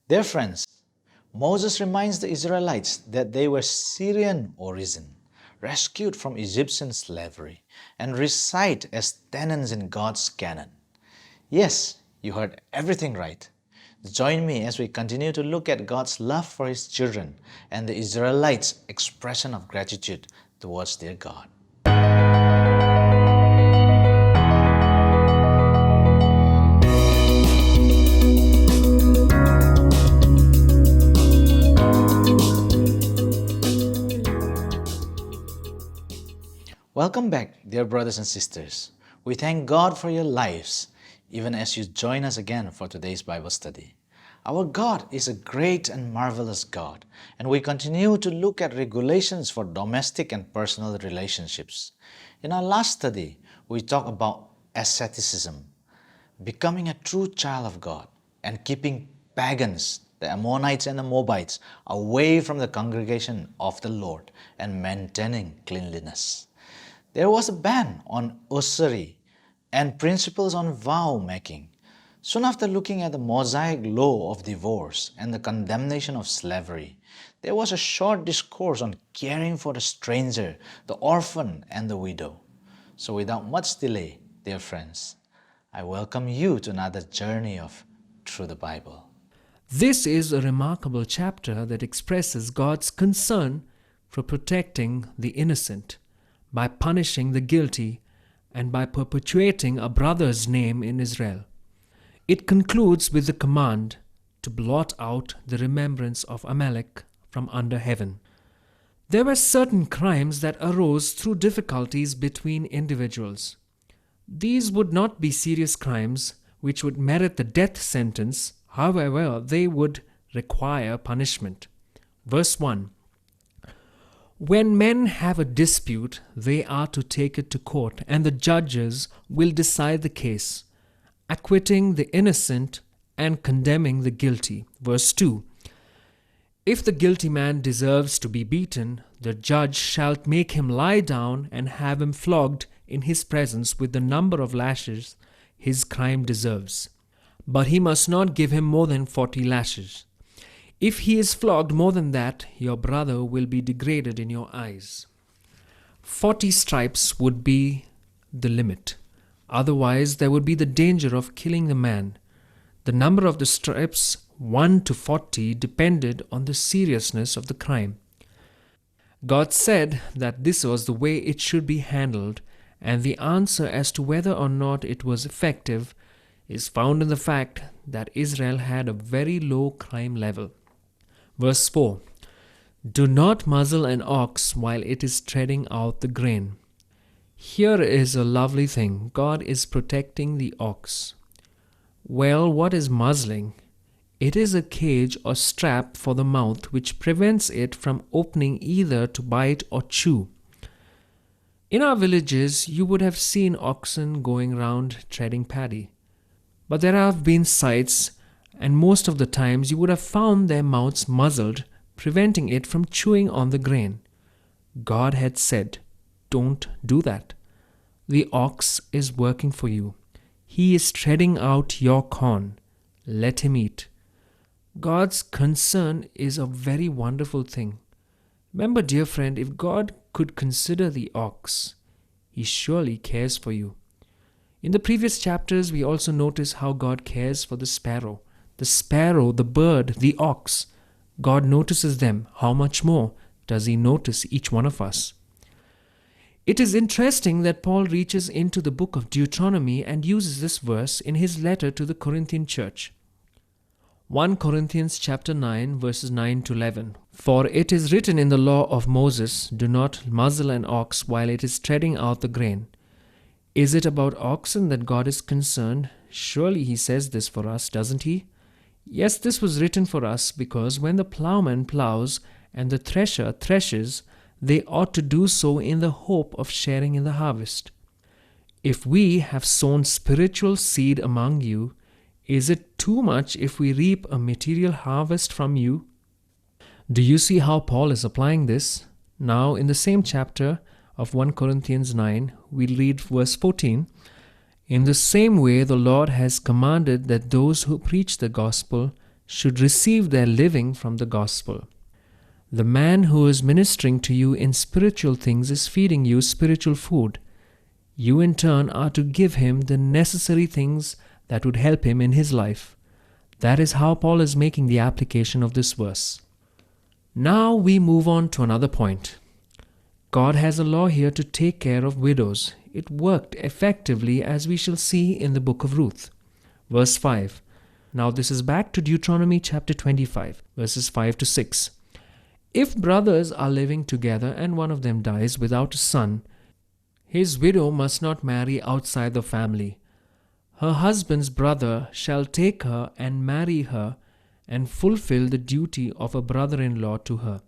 Dear friends, Moses reminds the Israelites that they were Syrian origin, rescued from Egyptian slavery, and reside as tenants in God's canon. Yes, you heard everything right. Join me as we continue to look at God's love for His children and the Israelites' expression of gratitude towards their God. Welcome back, dear brothers and sisters. We thank God for your lives, even as you join us again for today's Bible study. Our God is a great and marvelous God, and we continue to look at regulations for domestic and personal relationships. In our last study, we talked about asceticism, becoming a true child of God, and keeping pagans, the Ammonites and the Moabites, away from the congregation of the Lord and maintaining cleanliness. There was a ban on usury and principles on vow making. Soon after looking at the Mosaic law of divorce and the condemnation of slavery, there was a short discourse on caring for the stranger, the orphan, and the widow. So without much delay, dear friends, I welcome you to another journey of Through the Bible. This is a remarkable chapter that expresses God's concern for protecting the innocent, by punishing the guilty, and by perpetuating a brother's name in Israel. It concludes with the command to blot out the remembrance of Amalek from under heaven. There were certain crimes that arose through difficulties between individuals. These would not be serious crimes which would merit the death sentence, however, they would require punishment. Verse 1. When men have a dispute, they are to take it to court, and the judges will decide the case, acquitting the innocent and condemning the guilty. Verse 2. If the guilty man deserves to be beaten, the judge shall make him lie down and have him flogged in his presence with the number of lashes his crime deserves. But he must not give him more than 40 lashes. If he is flogged more than that, your brother will be degraded in your eyes. 40 stripes would be the limit. Otherwise, there would be the danger of killing the man. The number of the stripes, 1 to 40, depended on the seriousness of the crime. God said that this was the way it should be handled, and the answer as to whether or not it was effective is found in the fact that Israel had a very low crime level. Verse 4. Do not muzzle an ox while it is treading out the grain. Here is a lovely thing. God is protecting the ox. Well, what is muzzling? It is a cage or strap for the mouth which prevents it from opening either to bite or chew. In our villages, you would have seen oxen going round treading paddy. But there have been sights, and most of the times you would have found their mouths muzzled, preventing it from chewing on the grain. God had said, don't do that. The ox is working for you. He is treading out your corn. Let him eat. God's concern is a very wonderful thing. Remember, dear friend, if God could consider the ox, He surely cares for you. In the previous chapters, we also notice how God cares for the sparrow. The sparrow, the bird, the ox. God notices them. How much more does He notice each one of us? It is interesting that Paul reaches into the book of Deuteronomy and uses this verse in his letter to the Corinthian church. 1 Corinthians chapter 9 verses 9 to 11. For it is written in the law of Moses, do not muzzle an ox while it is treading out the grain. Is it about oxen that God is concerned? Surely He says this for us, doesn't He? Yes, this was written for us because when the plowman plows and the thresher threshes, they ought to do so in the hope of sharing in the harvest. If we have sown spiritual seed among you, is it too much if we reap a material harvest from you? Do you see how Paul is applying this? Now, in the same chapter of 1 Corinthians 9, we'll read verse 14. In the same way, the Lord has commanded that those who preach the gospel should receive their living from the gospel. The man who is ministering to you in spiritual things is feeding you spiritual food. You in turn are to give him the necessary things that would help him in his life. That is how Paul is making the application of this verse. Now we move on to another point. God has a law here to take care of widows. It worked effectively, as we shall see in the book of Ruth. Verse 5. Now this is back to Deuteronomy chapter 25, verses 5 to 6. If brothers are living together and one of them dies without a son, his widow must not marry outside the family. Her husband's brother shall take her and marry her and fulfill the duty of a brother-in-law to her.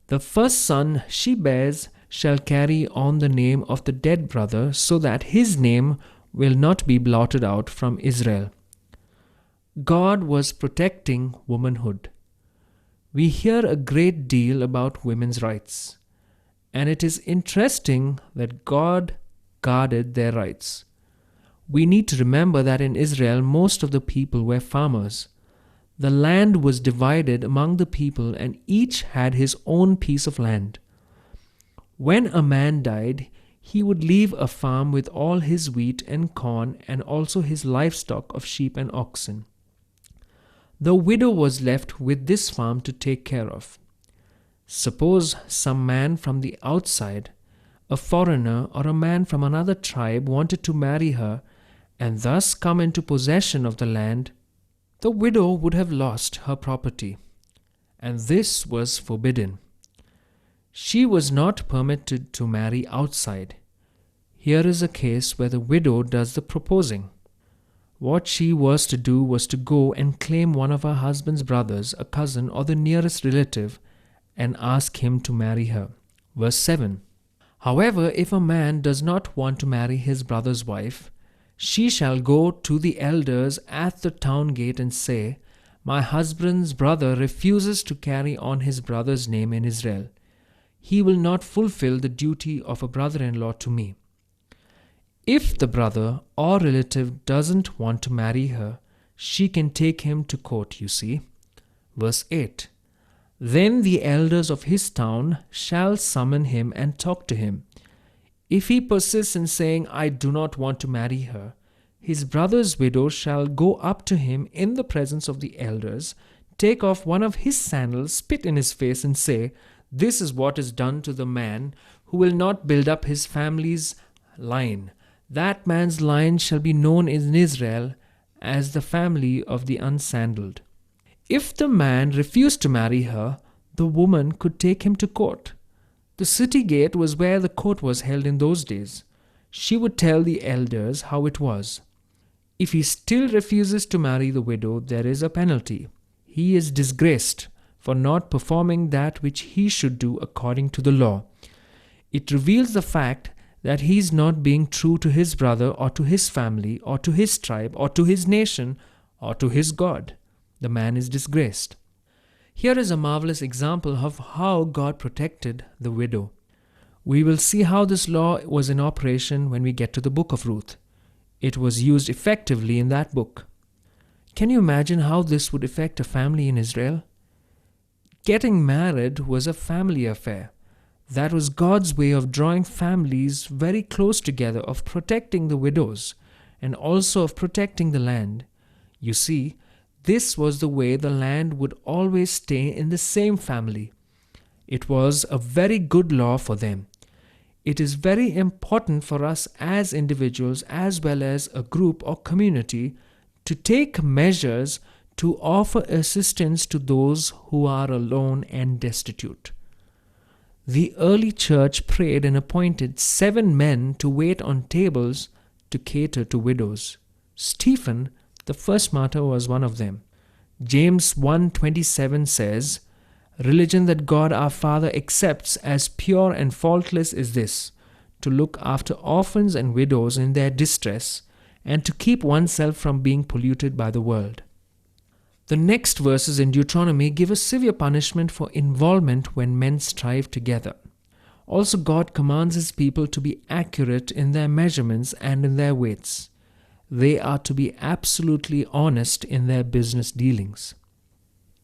The first son she bears shall carry on the name of the dead brother, so that his name will not be blotted out from Israel. God was protecting womanhood. We hear a great deal about women's rights, and it is interesting that God guarded their rights. We need to remember that in Israel most of the people were farmers. The land was divided among the people and each had his own piece of land. When a man died, he would leave a farm with all his wheat and corn and also his livestock of sheep and oxen. The widow was left with this farm to take care of. Suppose some man from the outside, a foreigner or a man from another tribe, wanted to marry her and thus come into possession of the land. The widow would have lost her property, and this was forbidden. She was not permitted to marry outside. Here is a case where the widow does the proposing. What she was to do was to go and claim one of her husband's brothers, a cousin, or the nearest relative, and ask him to marry her. Verse 7. However, if a man does not want to marry his brother's wife, she shall go to the elders at the town gate and say, My husband's brother refuses to carry on his brother's name in Israel. He will not fulfill the duty of a brother-in-law to me. If the brother or relative doesn't want to marry her, she can take him to court, you see. Verse 8. Then the elders of his town shall summon him and talk to him. If he persists in saying, I do not want to marry her, his brother's widow shall go up to him in the presence of the elders, take off one of his sandals, spit in his face, and say, This is what is done to the man who will not build up his family's line. That man's line shall be known in Israel as the family of the unsandaled. If the man refused to marry her, the woman could take him to court. The city gate was where the court was held in those days. She would tell the elders how it was. If he still refuses to marry the widow, there is a penalty. He is disgraced for not performing that which he should do according to the law. It reveals the fact that he is not being true to his brother or to his family or to his tribe or to his nation or to his God. The man is disgraced. Here is a marvelous example of how God protected the widow. We will see how this law was in operation when we get to the book of Ruth. It was used effectively in that book. Can you imagine how this would affect a family in Israel? Getting married was a family affair. That was God's way of drawing families very close together, of protecting the widows, and also of protecting the land. You see, this was the way the land would always stay in the same family. It was a very good law for them. It is very important for us as individuals as well as a group or community to take measures to offer assistance to those who are alone and destitute. The early church prayed and appointed 7 men to wait on tables to cater to widows. Stephen, the first martyr, was one of them. James 1:27 says, Religion that God our Father accepts as pure and faultless is this, to look after orphans and widows in their distress, and to keep oneself from being polluted by the world. The next verses in Deuteronomy give a severe punishment for involvement when men strive together. Also, God commands his people to be accurate in their measurements and in their weights. They are to be absolutely honest in their business dealings.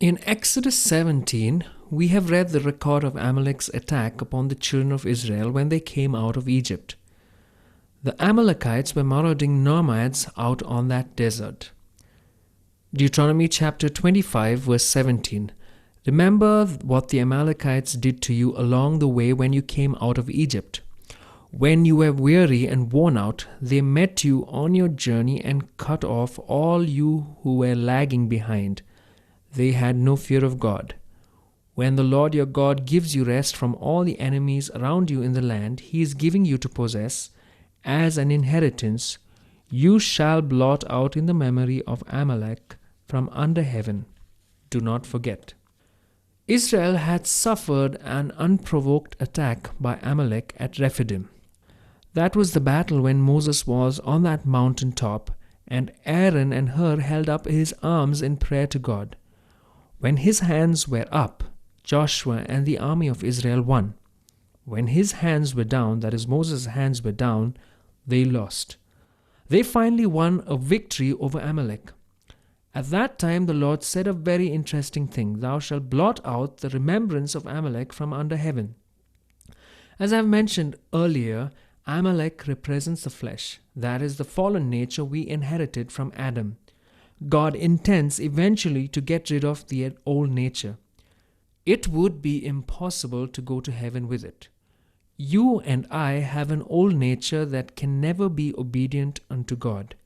In Exodus 17, we have read the record of Amalek's attack upon the children of Israel when they came out of Egypt. The Amalekites were marauding nomads out on that desert. Deuteronomy chapter 25 verse 17. Remember what the Amalekites did to you along the way when you came out of Egypt. When you were weary and worn out, they met you on your journey and cut off all you who were lagging behind. They had no fear of God. When the Lord your God gives you rest from all the enemies around you in the land He is giving you to possess as an inheritance, you shall blot out in the memory of Amalek from under heaven. Do not forget. Israel had suffered an unprovoked attack by Amalek at Rephidim. That was the battle when Moses was on that mountain top and Aaron and Hur held up his arms in prayer to God. When his hands were up, Joshua and the army of Israel won. When his hands were down, that is, Moses' hands were down, they lost. They finally won a victory over Amalek. At that time the Lord said a very interesting thing. Thou shalt blot out the remembrance of Amalek from under heaven. As I have mentioned earlier, Amalek represents the flesh. That is the fallen nature we inherited from Adam. God intends eventually to get rid of the old nature. It would be impossible to go to heaven with it. You and I have an old nature that can never be obedient unto God.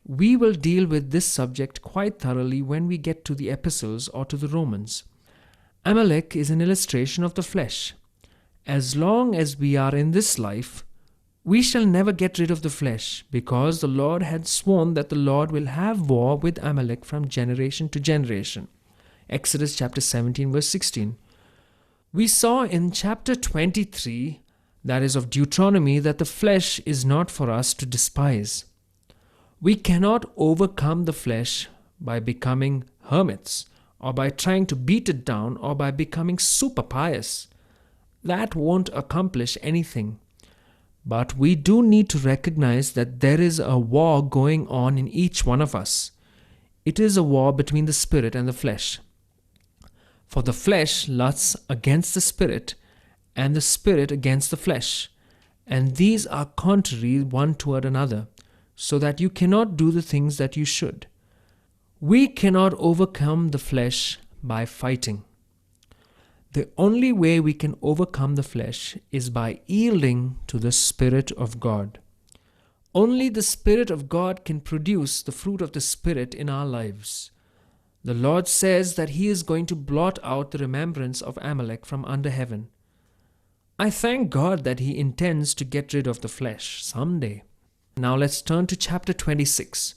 We will deal with this subject quite thoroughly when we get to the epistles or to the Romans. Amalek is an illustration of the flesh. As long as we are in this life, we shall never get rid of the flesh, because the Lord had sworn that the Lord will have war with Amalek from generation to generation. Exodus chapter 17 verse 16. We saw in chapter 23, that is of Deuteronomy, that the flesh is not for us to despise. We cannot overcome the flesh by becoming hermits, or by trying to beat it down, or by becoming super pious. That won't accomplish anything. But we do need to recognize that there is a war going on in each one of us. It is a war between the spirit and the flesh. For the flesh lusts against the spirit, and the spirit against the flesh, and these are contrary one toward another, so that you cannot do the things that you should. We cannot overcome the flesh by fighting. The only way we can overcome the flesh is by yielding to the Spirit of God. Only the Spirit of God can produce the fruit of the Spirit in our lives. The Lord says that He is going to blot out the remembrance of Amalek from under heaven. I thank God that He intends to get rid of the flesh someday. Now let's turn to chapter 26.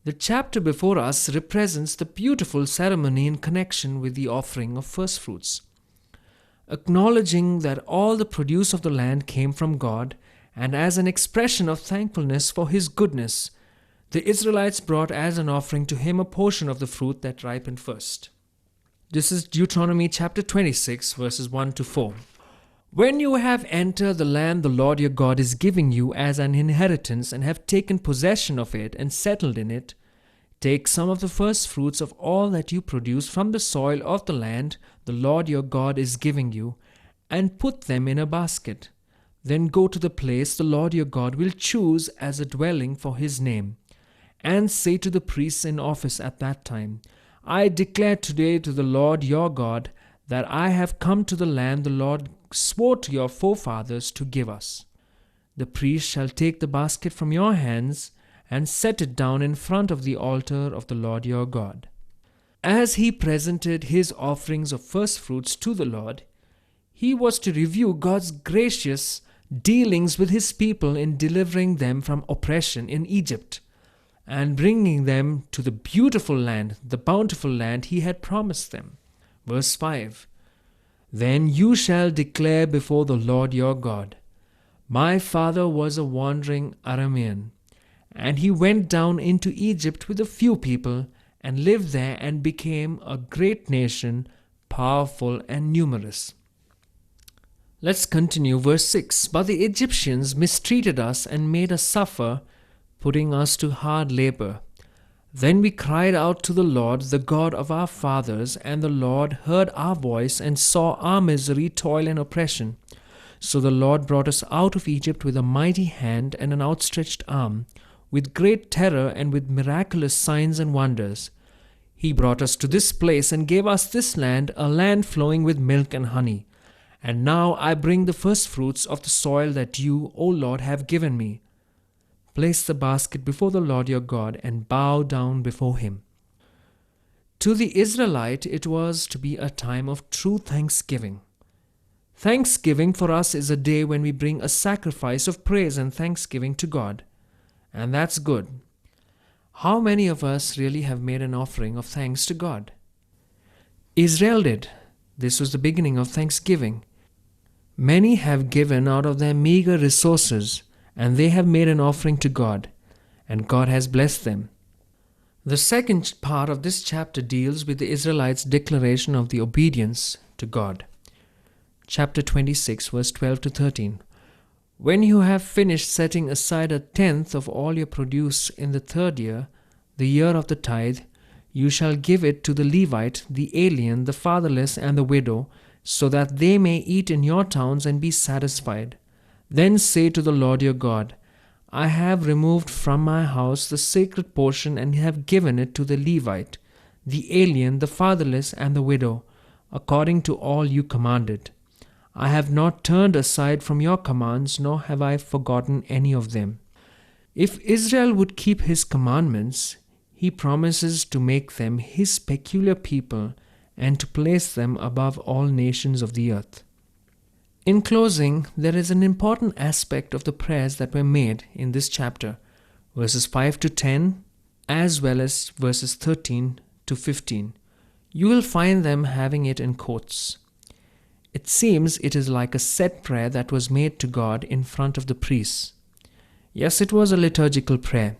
The chapter before us represents the beautiful ceremony in connection with the offering of first fruits. Acknowledging that all the produce of the land came from God, and as an expression of thankfulness for His goodness, the Israelites brought as an offering to Him a portion of the fruit that ripened first. This is Deuteronomy chapter 26 verses 1 to 4. When you have entered the land the Lord your God is giving you as an inheritance and have taken possession of it and settled in it, take some of the first fruits of all that you produce from the soil of the land the Lord your God is giving you, and put them in a basket. Then go to the place the Lord your God will choose as a dwelling for His name, and say to the priests in office at that time, I declare today to the Lord your God that I have come to the land the Lord swore to your forefathers to give us. The priest shall take the basket from your hands and set it down in front of the altar of the Lord your God. As he presented his offerings of first fruits to the Lord, he was to review God's gracious dealings with His people in delivering them from oppression in Egypt and bringing them to the beautiful land, the bountiful land He had promised them. Verse 5. Then you shall declare before the Lord your God, my father was a wandering Aramean, and he went down into Egypt with a few people and lived there and became a great nation, powerful and numerous. Let's continue verse 6. But the Egyptians mistreated us and made us suffer, putting us to hard labor. Then we cried out to the Lord, the God of our fathers, and the Lord heard our voice and saw our misery, toil, and oppression. So the Lord brought us out of Egypt with a mighty hand and an outstretched arm, with great terror and with miraculous signs and wonders. He brought us to this place and gave us this land, a land flowing with milk and honey. And now I bring the firstfruits of the soil that you, O Lord, have given me. Place the basket before the Lord your God and bow down before him. To the Israelite, it was to be a time of true thanksgiving. Thanksgiving for us is a day when we bring a sacrifice of praise and thanksgiving to God. And that's good. How many of us really have made an offering of thanks to God? Israel did. This was the beginning of thanksgiving. Many have given out of their meager resources, and they have made an offering to God, and God has blessed them. The second part of this chapter deals with the Israelites' declaration of the obedience to God. Chapter 26, verse 12 to 13. When you have finished setting aside a tenth of all your produce in the third year, the year of the tithe, you shall give it to the Levite, the alien, the fatherless, and the widow, so that they may eat in your towns and be satisfied. Then say to the Lord your God, I have removed from my house the sacred portion and have given it to the Levite, the alien, the fatherless, and the widow, according to all you commanded. I have not turned aside from your commands, nor have I forgotten any of them. If Israel would keep his commandments, he promises to make them his peculiar people and to place them above all nations of the earth. In closing, there is an important aspect of the prayers that were made in this chapter, verses 5 to 10, as well as verses 13 to 15. You will find them having it in quotes. It seems it is like a set prayer that was made to God in front of the priests. Yes, it was a liturgical prayer.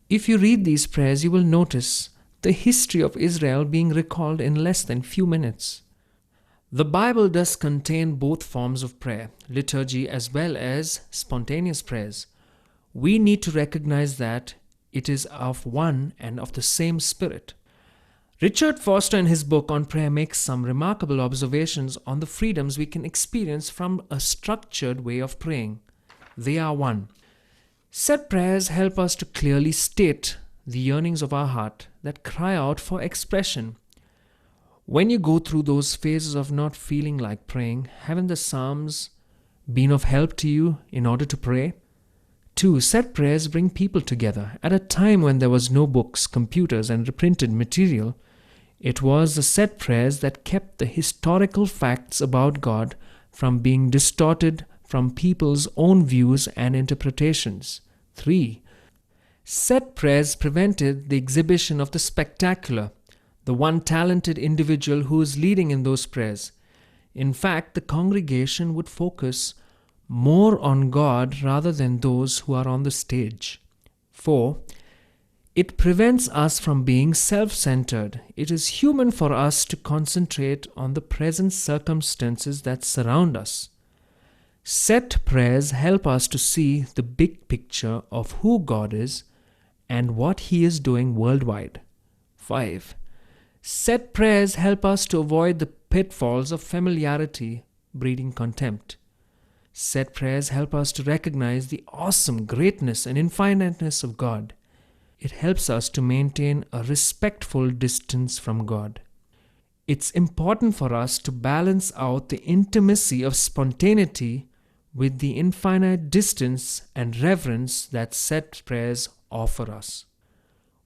If you read these prayers, you will notice the history of Israel being recalled in less than few minutes. The Bible does contain both forms of prayer, liturgy as well as spontaneous prayers. We need to recognize that it is of one and of the same Spirit. Richard Foster in his book on prayer makes some remarkable observations on the freedoms we can experience from a structured way of praying. They are one. Set prayers help us to clearly state the yearnings of our heart that cry out for expression. When you go through those phases of not feeling like praying, haven't the Psalms been of help to you in order to pray? 2. Set prayers bring people together. At a time when there was no books, computers, and reprinted material, it was the set prayers that kept the historical facts about God from being distorted from people's own views and interpretations. 3. Set prayers prevented the exhibition of the spectacular, the one talented individual who is leading in those prayers. In fact, the congregation would focus more on God rather than those who are on the stage. 4. It prevents us from being self-centered. It is human for us to concentrate on the present circumstances that surround us. Set prayers help us to see the big picture of who God is and what He is doing worldwide. 5. Set prayers help us to avoid the pitfalls of familiarity breeding contempt. Set prayers help us to recognize the awesome greatness and infiniteness of God. It helps us to maintain a respectful distance from God. It's important for us to balance out the intimacy of spontaneity with the infinite distance and reverence that set prayers offer us.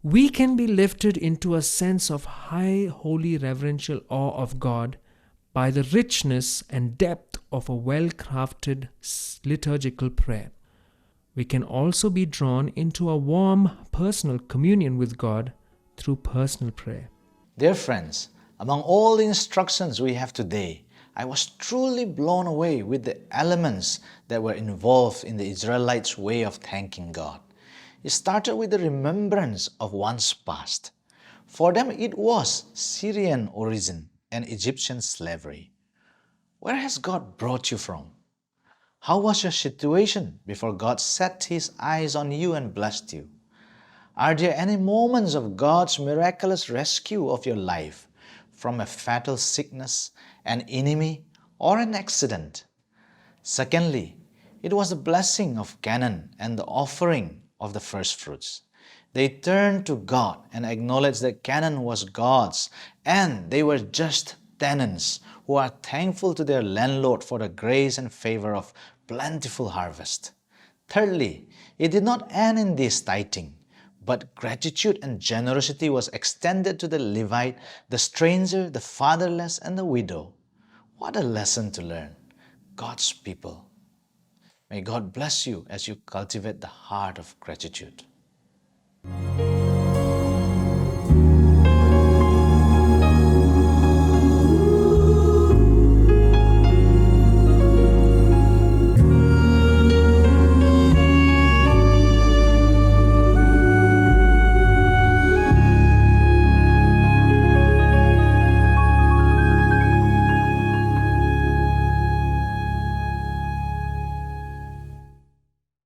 We can be lifted into a sense of high, holy, reverential awe of God by the richness and depth of a well-crafted liturgical prayer. We can also be drawn into a warm, personal communion with God through personal prayer. Dear friends, among all the instructions we have today, I was truly blown away with the elements that were involved in the Israelites' way of thanking God. It started with the remembrance of one's past. For them, it was Syrian origin and Egyptian slavery. Where has God brought you from? How was your situation before God set His eyes on you and blessed you? Are there any moments of God's miraculous rescue of your life from a fatal sickness, an enemy, or an accident? Secondly, it was the blessing of Canaan and the offering of the first fruits. They turned to God and acknowledged that Canaan was God's, and they were just tenants who are thankful to their landlord for the grace and favor of plentiful harvest. Thirdly, it did not end in this tithing, but gratitude and generosity was extended to the Levite, the stranger, the fatherless, and the widow. What a lesson to learn! God's people. May God bless you as you cultivate the heart of gratitude.